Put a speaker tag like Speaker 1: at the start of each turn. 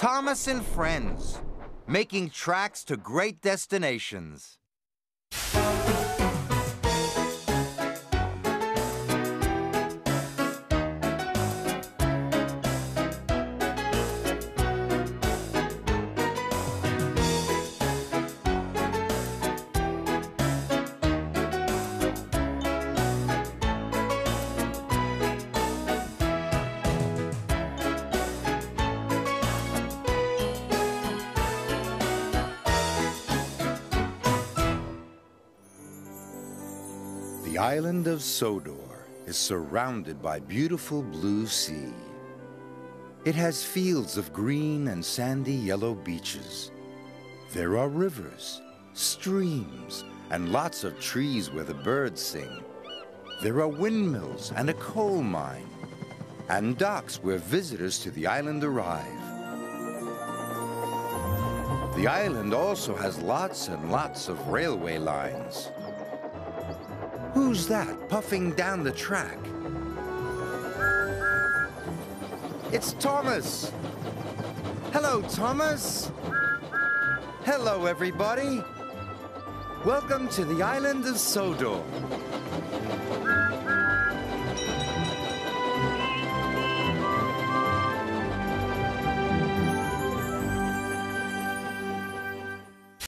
Speaker 1: Thomas and friends, making tracks to great destinations.
Speaker 2: The island of Sodor is surrounded by beautiful blue sea. It has fields of green and sandy yellow beaches. There are rivers, streams, and lots of trees where the birds sing. There are windmills and a coal mine, and docks where visitors to the island arrive. The island also has lots and lots of railway lines. Who's that puffing down the track? It's Thomas! Hello, Thomas! Hello, everybody! Welcome to the island of Sodor.